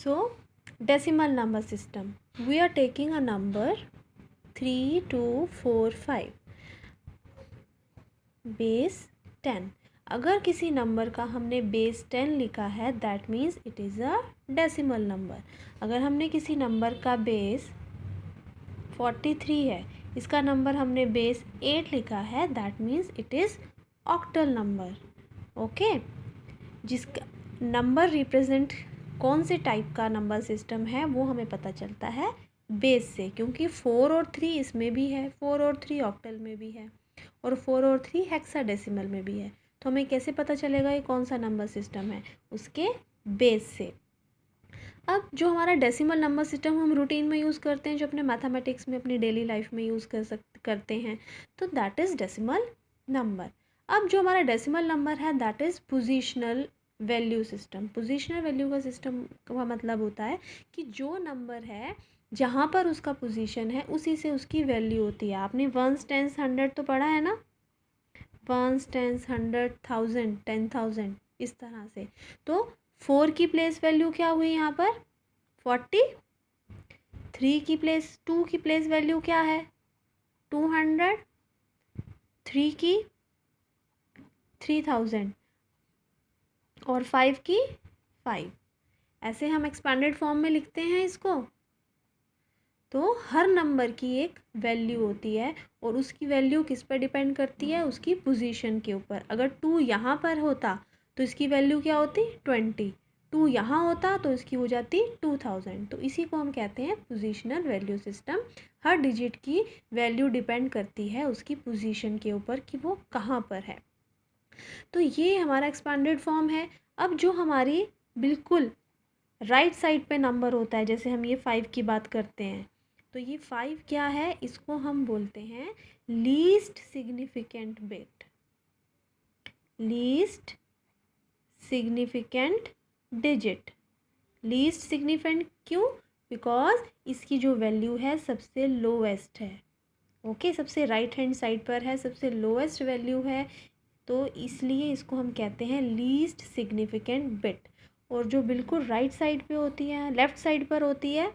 So decimal number system, we are taking a number 3, 2, 4, 5 base 10। अगर किसी number का हमने बेस 10 लिखा है that means it is a decimal number. अगर हमने किसी नंबर का बेस 43 है, इसका नंबर हमने बेस 8 लिखा है that means it is octal number. Okay, जिसका नंबर रिप्रेजेंट कौन से टाइप का नंबर सिस्टम है वो हमें पता चलता है बेस से, क्योंकि 4 और 3 इसमें भी है, 4 और 3 ऑक्टल में भी है और 4 और 3 हेक्साडेसिमल में भी है। तो हमें कैसे पता चलेगा ये कौन सा नंबर सिस्टम है? उसके बेस से। अब जो हमारा डेसिमल नंबर सिस्टम हम रूटीन में यूज़ करते हैं, जो अपने मैथमेटिक्स में अपनी डेली लाइफ में यूज़ करते हैं, तो दैट इज़ डेसिमल नंबर। अब जो हमारा डेसिमल नंबर है that is positional value system. Positional value का सिस्टम का मतलब होता है कि जो नंबर है जहाँ पर उसका पोजीशन है उसी से उसकी वैल्यू होती है। आपने 1s 10s 100 तो पढ़ा है ना, 1s 10s 100 1000 10,000 इस तरह से। तो 4 की प्लेस वैल्यू क्या हुई यहाँ पर 40, 3 की प्लेस 2 की प्लेस वैल्यू क्या है 200, 3 की 3000 और 5 की 5। ऐसे हम एक्सपेंडेड फॉर्म में लिखते हैं इसको। तो हर नंबर की एक वैल्यू होती है और उसकी वैल्यू किस पर डिपेंड करती है? उसकी पोजीशन के ऊपर। अगर 2 यहाँ पर होता तो इसकी वैल्यू क्या होती 20, 2 यहाँ होता तो इसकी हो जाती 2000। तो इसी को हम कहते हैं पोजीशनल वैल्यू सिस्टम। हर डिजिट की वैल्यू डिपेंड करती है उसकी पोजीशन के ऊपर कि वो कहाँ पर है। तो ये हमारा एक्सपेंडेड फॉर्म है। अब जो हमारी बिल्कुल राइट साइड पे नंबर होता है, जैसे हम ये 5 की बात करते हैं, तो ये 5 क्या है? इसको हम बोलते हैं least significant bit. Least significant digit. Least significant क्यों? बिकॉज इसकी जो वैल्यू है सबसे लोएस्ट है। ओके, सबसे राइट हैंड साइड पर है, सबसे लोएस्ट वैल्यू है, तो इसलिए इसको हम कहते हैं लीस्ट सिग्निफिकेंट बिट। और जो बिल्कुल राइट साइड पे होती है, लेफ़्ट साइड पर होती है,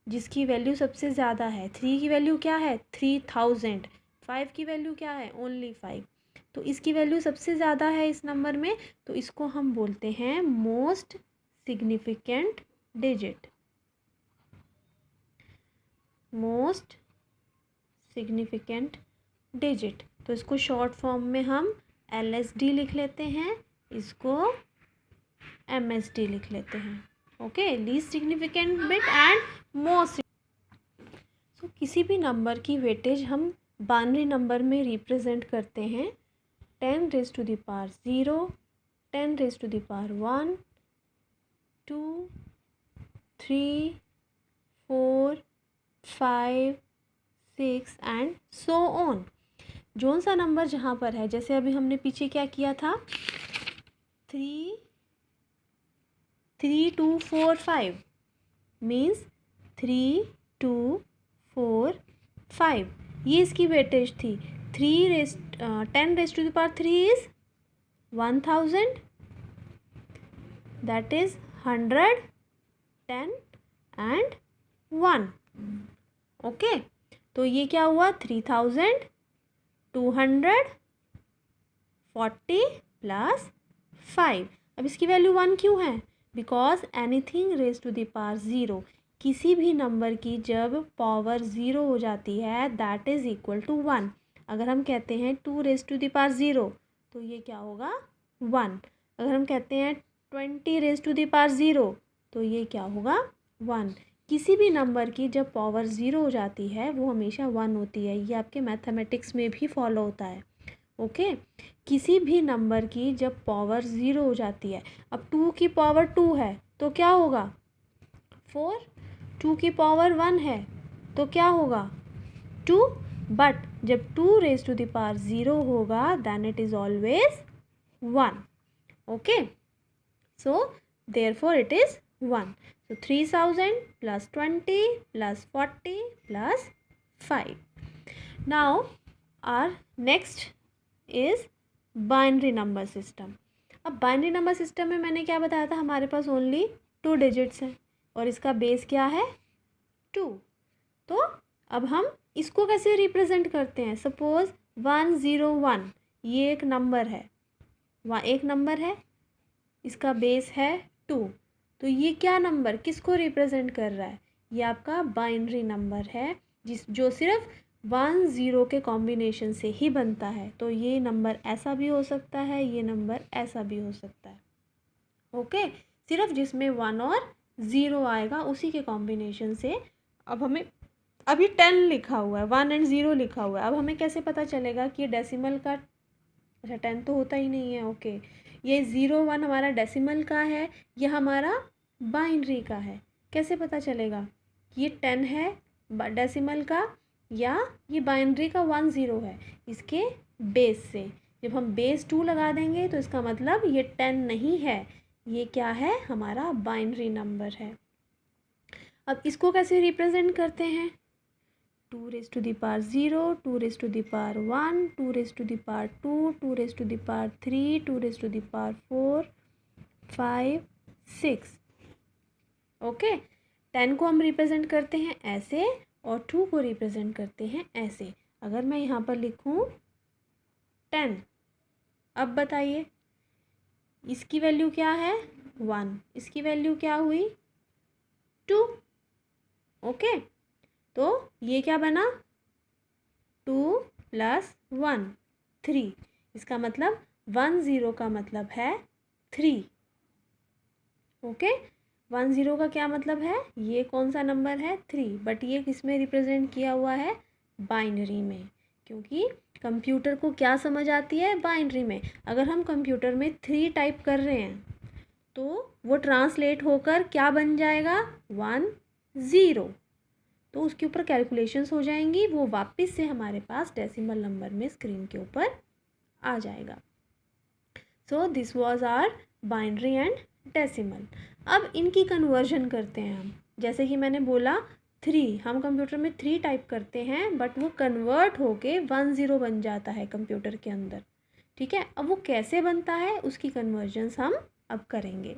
जिसकी वैल्यू सबसे ज़्यादा है, 3 की वैल्यू क्या है 3000, 5 की वैल्यू क्या है ओनली 5, तो इसकी वैल्यू सबसे ज़्यादा है इस नंबर में, तो इसको हम बोलते हैं most significant digit. Most significant digit, तो इसको शॉर्ट फॉर्म में हम LSD लिख लेते हैं, इसको MSD लिख लेते हैं। Okay, least significant bit and most. So किसी भी नंबर की वेटेज हम बाइनरी नंबर में रिप्रेजेंट करते हैं 10 raise to the power 0, 10 raise to the power 1, 2, 3, 4, 5, 6 and so on. जोन सा नंबर जहाँ पर है, जैसे अभी हमने पीछे क्या किया था 3, 3, 2, 4, 5 मीन्स 3, 2, 4, 5, ये इसकी वेटेज थी। 10 raise to the power 3 is 1000, that is 100, 10 and 1। Okay, तो ये क्या हुआ 3240 प्लस 5। अब इसकी वैल्यू 1 क्यों है? Because anything raise to the power 0, किसी भी नंबर की जब पावर 0 हो जाती है दैट इज़ इक्वल टू 1। अगर हम कहते हैं 2 रेज़ टू द पावर 0 तो ये क्या होगा 1। अगर हम कहते हैं 20 रेज़ टू द पावर 0 तो ये क्या होगा 1। किसी भी नंबर की जब पावर 0 हो जाती है वो हमेशा 1 होती है। ये आपके मैथमेटिक्स में भी फॉलो होता है। ओके, किसी भी नंबर की जब पावर 0 हो जाती है, अब 2 की पावर 2 है तो क्या होगा 4, 2 की पावर 1 है तो क्या होगा 2, बट जब 2 रेज़ टू द पावर 0 होगा then it is always 1। Okay, so therefore it is 1। So 3000 plus 20 plus 40 plus 5. Now our next is binary number system. अब बाइनरी नंबर सिस्टम में मैंने क्या बताया था, हमारे पास ओनली 2 डिजिट्स हैं। और इसका बेस क्या है 2। तो अब हम इसको कैसे रिप्रेजेंट करते हैं? सपोज 101 ये एक नंबर है, वहाँ एक नंबर है, इसका बेस है 2। तो ये क्या नंबर किसको रिप्रेजेंट कर रहा है? ये आपका बाइनरी नंबर है जो सिर्फ 1-0 के कॉम्बिनेशन से ही बनता है। तो ये नंबर ऐसा भी हो सकता है, ये नंबर ऐसा भी हो सकता है। ओके, सिर्फ जिसमें 1 और 0 आएगा उसी के कॉम्बिनेशन से। अब हमें अभी 10 लिखा हुआ है, 1 एंड 0 लिखा हुआ है। अब हमें कैसे पता चलेगा कि ये डेसिमल का? अच्छा 10 तो होता ही नहीं है। ओके, ये 0-1 हमारा डेसिमल का है, ये हमारा बाइनरी का है। कैसे पता चलेगा कि ये 10 है डेसिमल का या ये बाइनरी का 1-0 है? इसके बेस से। जब हम बेस 2 लगा देंगे तो इसका मतलब ये 10 नहीं है, ये क्या है? हमारा बाइनरी नंबर है। अब इसको कैसे रिप्रेजेंट करते हैं? 2 raised to the power 0, 2 raised to the power 1, 2 raised to the power 2, 2 raised to the power 3, 2 raised to the power 4, 5, 6। Okay, 10 को हम रिप्रेजेंट करते हैं ऐसे और 2 को रिप्रेजेंट करते हैं ऐसे। अगर मैं यहाँ पर लिखूँ 10, अब बताइए इसकी वैल्यू क्या है? 1। इसकी वैल्यू क्या हुई? 2। ओके, तो ये क्या बना? 2 + 1 3। इसका मतलब 10 का मतलब है 3। ओके, 10 का क्या मतलब है? ये कौन सा नंबर है? 3। बट ये किस में रिप्रेजेंट किया हुआ है? बाइनरी में, क्योंकि कंप्यूटर को क्या समझ आती है? बाइनरी में। अगर हम कंप्यूटर में 3 टाइप कर रहे हैं तो वो ट्रांसलेट होकर क्या बन जाएगा? 1 0। तो उसके ऊपर कैलकुलेशंस हो जाएंगी, वो वापस से हमारे पास डेसिमल नंबर में स्क्रीन के ऊपर आ जाएगा। So this was our binary and decimal. अब इनकी कन्वर्जन करते हैं हम। जैसे कि मैंने बोला 3, हम कंप्यूटर में 3 टाइप करते हैं बट वो कन्वर्ट होके 10 बन जाता है कंप्यूटर के अंदर। ठीक है, अब वो कैसे बनता है उसकी कन्वर्जन्स हम अब करेंगे।